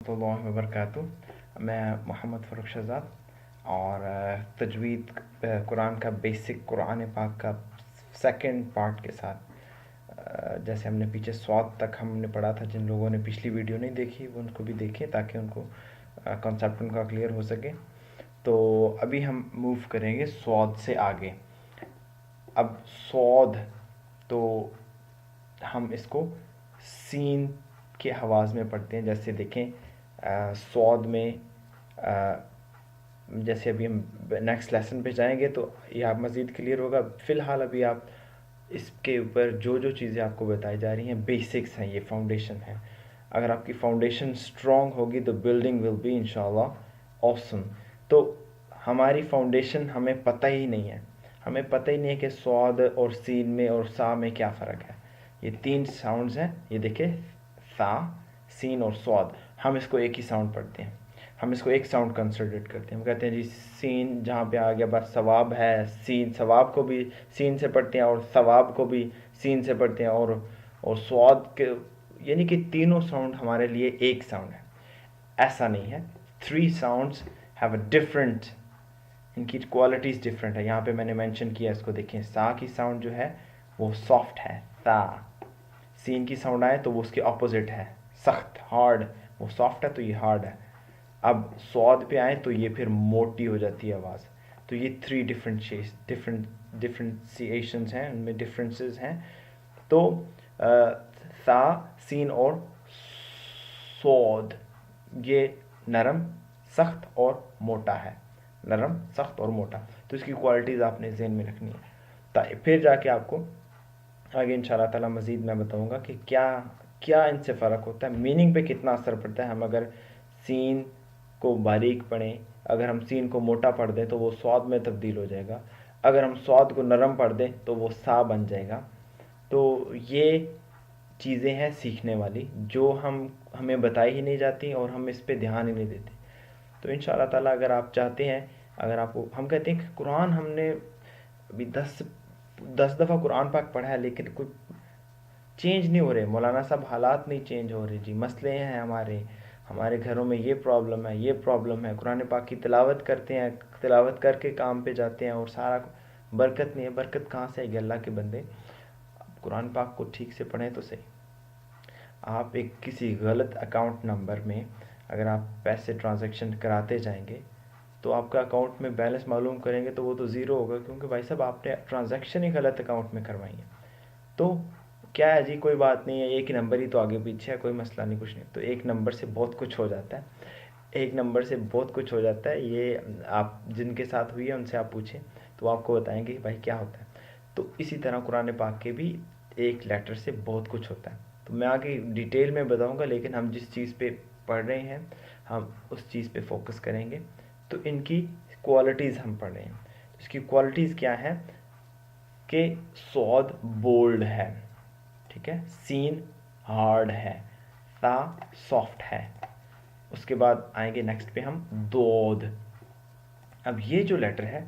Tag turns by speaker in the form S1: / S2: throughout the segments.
S1: रहमतुल्लाहि वबरकातुहू। मैं मोहम्मद फ़ारूक शहज़ाद और तजवीद कुरान का बेसिक कुरान पाक का सेकंड पार्ट के साथ जैसे हमने पीछे स्वाद तक हमने पढ़ा था। जिन लोगों ने पिछली वीडियो नहीं देखी वो उनको भी देखें ताकि उनको कॉन्सेप्ट उनका क्लियर हो सके। तो अभी हम मूव करेंगे स्वाद से आगे। अब स्वाद तो हम इसको सीन के आवाज़ में पढ़ते हैं। जैसे देखें स्वाद में जैसे अभी हम नेक्स्ट लेसन पे जाएंगे तो ये आप मज़ीद क्लियर होगा। फ़िलहाल अभी आप इसके ऊपर जो जो चीज़ें आपको बताई जा रही हैं बेसिक्स हैं, ये फाउंडेशन है। अगर आपकी फाउंडेशन स्ट्रॉन्ग होगी तो बिल्डिंग विल बी इंशाल्लाह ऑसम। तो हमारी फाउंडेशन हमें पता ही नहीं है, हमें पता ही नहीं है कि स्वाद और सीन में और सा में क्या फ़र्क है। ये तीन साउंड्स हैं, ये देखें सा, सीन और स्वाद। हम इसको एक ही साउंड पढ़ते हैं, हम इसको एक साउंड कंसिडर करते हैं। हम कहते हैं जी सीन जहाँ पे आ गया बस सवाब है, सीन सवाब को भी सीन से पढ़ते हैं और सवाब को भी सीन से पढ़ते हैं और स्वाद के, यानी कि तीनों साउंड हमारे लिए एक साउंड है। ऐसा नहीं है, three sounds have a different, इनकी क्वालिटीज़ डिफरेंट है। यहाँ पे मैंने मेंशन किया, इसको देखें सा की साउंड जो है वो सॉफ्ट है सा। सीन की साउंड आए तो वो उसके ऑपोजिट है सख्त हार्ड, वो सॉफ्ट है तो ये हार्ड है। अब स्वाद पे आए तो ये फिर मोटी हो जाती है आवाज़। तो ये थ्री डिफरेंशिएशंस हैं, उनमें डिफरेंसेस हैं। तो सा, सीन और स्वाद ये नरम, सख्त और मोटा है। नरम, सख्त और मोटा, तो इसकी क्वालिटीज़ आपने ज़हन में रखनी है। फिर जाके आपको आगे इंशाल्लाह ताला मज़ीद मैं बताऊंगा कि क्या क्या इनसे फ़र्क होता है, मीनिंग पे कितना असर पड़ता है। हम अगर सीन को बारीक पढ़ें, अगर हम सीन को मोटा पढ़ दें तो वो स्वाद में तब्दील हो जाएगा। अगर हम स्वाद को नरम पढ़ दें तो वो सा बन जाएगा। तो ये चीज़ें हैं सीखने वाली जो हमें बताई ही नहीं जाती और हम इस पर ध्यान ही नहीं देते। तो इंशाल्लाह ताला अगर आप चाहते हैं, अगर आपको, हम कहते हैं कि कुरान हमने अभी 10 दफ़ा कुरान पाक पढ़ा है लेकिन कुछ चेंज नहीं हो रहे। मौलाना साहब हालात नहीं चेंज हो रहे जी, मसले हैं हमारे घरों में, ये प्रॉब्लम है, ये प्रॉब्लम है। कुरान पाक की तिलावत करते हैं, तिलावत करके काम पे जाते हैं और सारा बरकत नहीं है। बरकत कहाँ से आएगी अल्लाह के बंदे? कुरान पाक को ठीक से पढ़ें तो सही। आप एक किसी गलत अकाउंट नंबर में अगर आप पैसे ट्रांजैक्शन कराते जाएंगे तो आपका अकाउंट में बैलेंस मालूम करेंगे तो वो तो ज़ीरो होगा, क्योंकि भाई साहब आपने ट्रांजैक्शन ही गलत अकाउंट में करवाई है। तो क्या है जी, कोई बात नहीं है, एक नंबर ही तो आगे पीछे है, कोई मसला नहीं, कुछ नहीं। तो एक नंबर से बहुत कुछ हो जाता है, एक नंबर से बहुत कुछ हो जाता है। ये आप जिनके साथ हुई है उनसे आप पूछें तो आपको बताएंगे कि भाई क्या होता है। तो इसी तरह कुरान पाक के भी एक लेटर से बहुत कुछ होता है। तो मैं आगे डिटेल में बताऊंगा, लेकिन हम जिस चीज़ पे पढ़ रहे हैं हम उस चीज़ पे फोकस करेंगे। तो इनकी क्वालिटीज़ हम पढ़ रहे हैं। इसकी क्वालिटीज़ क्या है कि स्वाद बोल्ड है, ठीक है, सीन हार्ड है, ता सॉफ्ट है। उसके बाद आएंगे नेक्स्ट पे हम दोद। अब ये जो लेटर है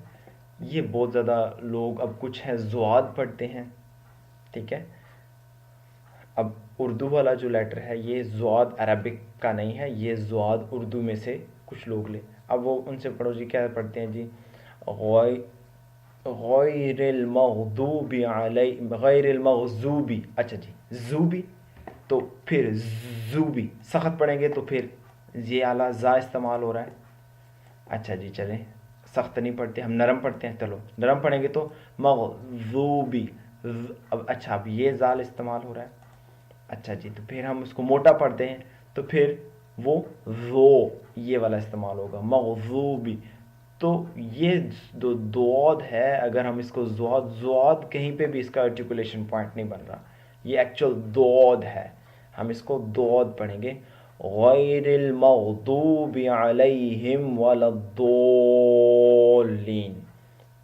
S1: ये बहुत ज़्यादा लोग, अब कुछ है ज़्वाद पढ़ते हैं, ठीक है। अब उर्दू वाला जो लेटर है ये ज़्वाद अरबिक का नहीं है, ये ज़्वाद उर्दू में से कुछ लोग ले। अब वो उनसे पढ़ो जी, क्या पढ़ते हैं जी, गैरिल मग़दूबी अलैहि, गैरिल मग़ज़ूबी, अच्छा जी ज़ूबी, तो फिर ज़ूबी सख्त पढ़ेंगे तो फिर ये आला ज़ा इस्तेमाल हो रहा है। अच्छा जी चलें, सख्त नहीं पढ़ते, हम नरम पढ़ते हैं, चलो नरम पढ़ेंगे तो मग़ज़ूबी। अब अच्छा, अब ये ज़ाल इस्तेमाल हो रहा है। अच्छा जी, तो फिर हम उसको मोटा पढ़ते हैं तो फिर वो ज़ो ये वाला इस्तेमाल होगा, मग़ज़ूबी। तो ये जो दौद है, अगर हम इसको ज़ौद कहीं पे भी इसका आर्टिकुलेशन पॉइंट नहीं बन रहा, ये एक्चुअल दौद है, हम इसको दौद पढ़ेंगे। गैरिल मग़दूबि अलैहिम वलद्दोलीन।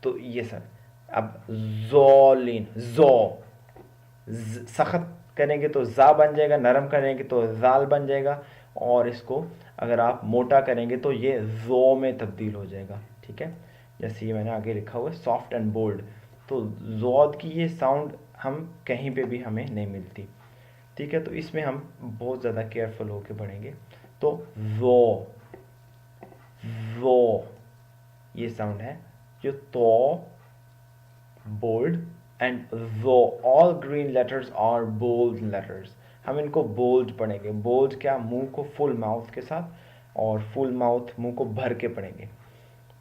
S1: तो ये सर, अब ज़ोलीन, ज़ो सख्त करेंगे तो ज़ा बन जाएगा, नरम करेंगे तो ज़ाल बन जाएगा, और इसको अगर आप मोटा करेंगे तो ये ज़ो में तब्दील हो जाएगा, ठीक है। जैसे ये मैंने आगे लिखा हुआ है सॉफ्ट एंड बोल्ड। तो ज़ौद की ये साउंड हम कहीं पे भी हमें नहीं मिलती, ठीक है। तो इसमें हम बहुत ज़्यादा केयरफुल होकर पढ़ेंगे। تو ذو ذو یہ ساؤنڈ ہے. جو تو bold and the all green letters are bold letters. ہم ان کو بولڈ پڑھیں گے. بولڈ کیا؟ منہ کو فل ماؤتھ کے ساتھ, اور فل ماؤتھ منہ کو بھر کے پڑھیں گے.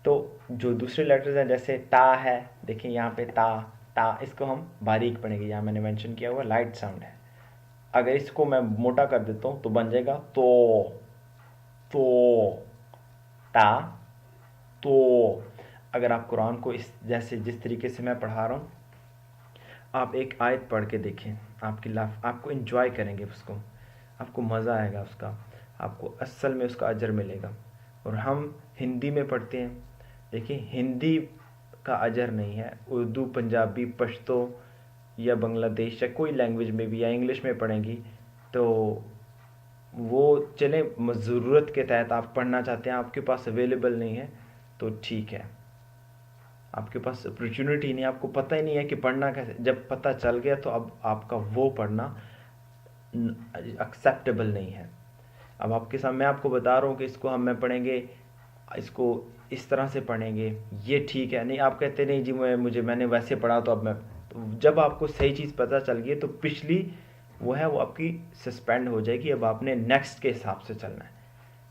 S1: تو جو دوسرے لیٹرز ہیں جیسے تا ہے, دیکھیں یہاں پہ تا تا, اس کو ہم باریک پڑھیں گے. یہاں میں نے مینشن کیا ہوا لائٹ ساؤنڈ ہے. اگر اس کو میں موٹا کر دیتا ہوں تو بن جائے گا تو تا تو. اگر آپ قرآن کو اس جیسے جس طریقے سے میں پڑھا رہا ہوں, آپ ایک آیت پڑھ کے دیکھیں, آپ کو انجوائے کریں گے اس کو, آپ کو مزہ آئے گا اس کا, آپ کو اصل میں اس کا اجر ملے گا. اور ہم ہندی میں پڑھتے ہیں, دیکھیں ہندی کا اجر نہیں ہے. اردو, پنجابی, پشتو یا بنگلہ دیش یا کوئی لینگویج میں بھی یا انگلش میں پڑھیں گی تو وہ چلیں ضرورت کے تحت آپ پڑھنا چاہتے ہیں, آپ کے پاس اویلیبل نہیں ہے تو ٹھیک ہے, آپ کے پاس اپرچونٹی نہیں, آپ کو پتہ ہی نہیں ہے کہ پڑھنا کیسے. جب پتہ چل گیا تو اب آپ کا وہ پڑھنا ایکسیپٹیبل نہیں ہے. اب آپ کے سامنے میں آپ کو بتا رہا ہوں کہ اس کو ہم پڑھیں گے, اس کو اس طرح سے پڑھیں گے, یہ ٹھیک ہے. نہیں, آپ کہتے نہیں جی میں نے ویسے پڑھا تو اب میں, جب آپ کو صحیح چیز پتہ چل گئی تو پچھلی وہ ہے وہ آپ کی سسپینڈ ہو جائے گی. اب آپ نے نیکسٹ کے حساب سے چلنا ہے.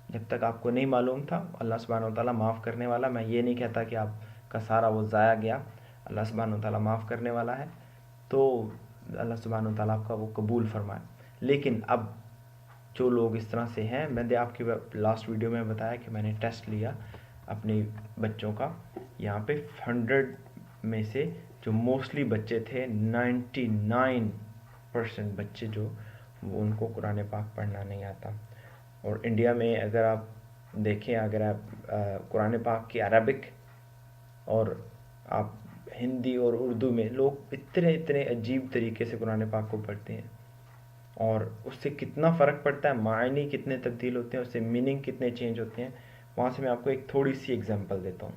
S1: جب تک آپ کو نہیں معلوم تھا, اللہ سبحانہ و تعالیٰ معاف کرنے والا. میں یہ نہیں کہتا کہ آپ کا سارا وہ ضائع گیا, اللہ سبحانہ و تعالیٰ معاف کرنے والا ہے, تو اللہ سبحانہ و تعالیٰ آپ کا وہ قبول فرمائے. لیکن اب جو لوگ اس طرح سے ہیں, میں نے آپ کی لاسٹ ویڈیو میں بتایا کہ میں نے ٹیسٹ لیا اپنی بچوں کا. یہاں پہ 100 میں سے جو موسٹلی بچے تھے 99% بچے جو ان کو قرآن پاک پڑھنا نہیں آتا. اور انڈیا میں اگر آپ دیکھیں, اگر آپ قرآن پاک کی عربک اور آپ ہندی اور اردو میں, لوگ اتنے عجیب طریقے سے قرآن پاک کو پڑھتے ہیں, اور اس سے کتنا فرق پڑتا ہے, معنی کتنے تبدیل ہوتے ہیں, اس سے میننگ کتنے چینج ہوتے ہیں. وہاں سے میں آپ کو ایک تھوڑی سی ایگزامپل دیتا ہوں.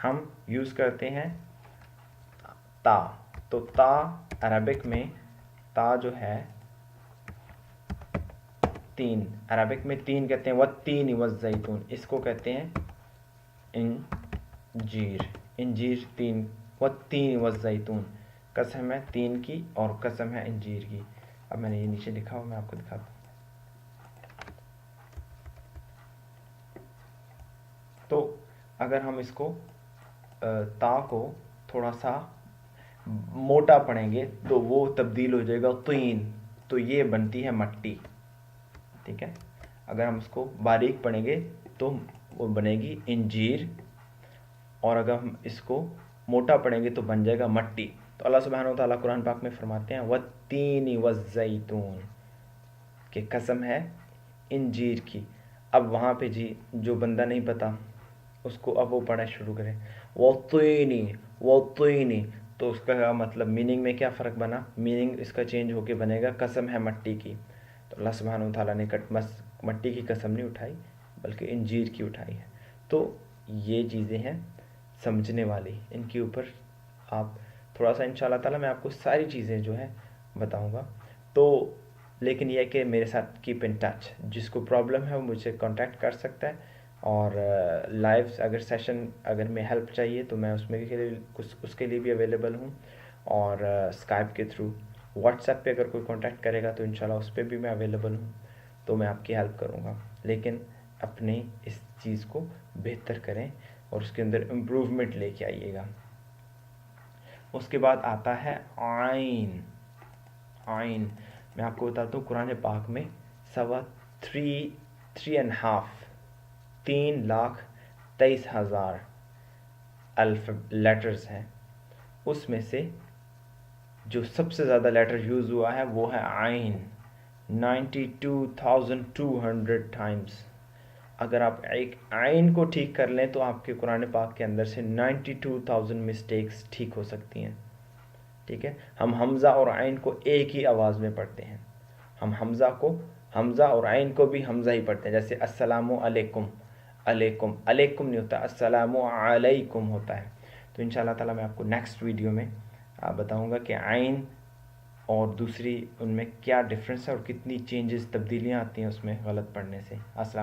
S1: ہم یوز کرتے ہیں تا, تو تا عربک میں تا جو ہے 3, عربک میں 3 کہتے ہیں. والتین والزیتون, اس کو کہتے ہیں انجیر. انجیر 3, والتین والزیتون, قسم ہے 3 کی اور قسم ہے انجیر کی. اب میں نے یہ نیچے لکھا ہوا, میں آپ کو دکھاتا ہوں. تو اگر ہم اس کو تا کو تھوڑا سا موٹا پڑھیں گے تو وہ تبدیل ہو جائے گا طین, تو یہ بنتی ہے مٹی. ٹھیک ہے, اگر ہم اس کو باریک پڑھیں گے تو وہ بنے گی انجیر, اور اگر ہم اس کو موٹا پڑھیں گے تو بن جائے گا مٹی. تو اللہ سبحانہ و تعالیٰ قرآن پاک میں فرماتے ہیں والتین والزیتون, کہ قسم ہے انجیر کی. اب وہاں پہ جی جو بندہ نہیں پتا اس کو اب وہ پڑھنا شروع کرے والتینی, تو اس کا مطلب میننگ میں کیا فرق بنا, میننگ اس کا چینج ہو کے بنے گا قسم ہے مٹی کی. تو اللہ سبحانہ و تعالیٰ نے مٹی کی قسم نہیں اٹھائی بلکہ انجیر کی اٹھائی ہے. تو یہ چیزیں ہیں سمجھنے والی, ان کے اوپر آپ تھوڑا سا انشاءاللہ تعالیٰ میں آپ کو ساری چیزیں جو ہے بتاؤں گا. تو لیکن یہ کہ میرے ساتھ کیپ ان ٹچ, جس کو پرابلم ہے وہ مجھ سے کانٹیکٹ کر سکتا ہے. اور لائیو اگر سیشن اگر میں ہیلپ چاہیے تو میں اس کے لیے بھی اویلیبل ہوں. اور اسکائپ کے تھرو, واٹس ایپ پہ اگر کوئی کانٹیکٹ کرے گا تو انشاءاللہ اس پہ بھی میں اویلیبل ہوں, تو میں آپ کی ہیلپ کروں گا. لیکن اپنے اس چیز کو بہتر کریں اور اس کے اندر امپروومنٹ لے کے آئیے گا. اس کے بعد آتا ہے عین. عین میں آپ کو بتاتا ہوں, قرآن پاک میں 3,23,000 لیٹرز ہیں. اس میں سے جو سب سے زیادہ لیٹر یوز ہوا ہے وہ ہے عین, 92,200 ٹائمز. اگر آپ ایک عین کو ٹھیک کر لیں تو آپ کے قرآن پاک کے اندر سے 92,000 مسٹیکس ٹھیک ہو سکتی ہیں. ٹھیک ہے, ہم حمزہ اور عین کو ایک ہی آواز میں پڑھتے ہیں. ہم حمزہ اور عین کو بھی حمزہ ہی پڑھتے ہیں, جیسے السلام علیکم, علیکم نہیں ہوتا, السلام علیکم ہوتا ہے. تو انشاءاللہ تعالیٰ میں آپ کو نیکسٹ ویڈیو میں بتاؤں گا کہ عین اور دوسری ان میں کیا ڈفرینس ہے اور کتنی چینجز تبدیلیاں آتی ہیں اس میں غلط پڑھنے سے. السلام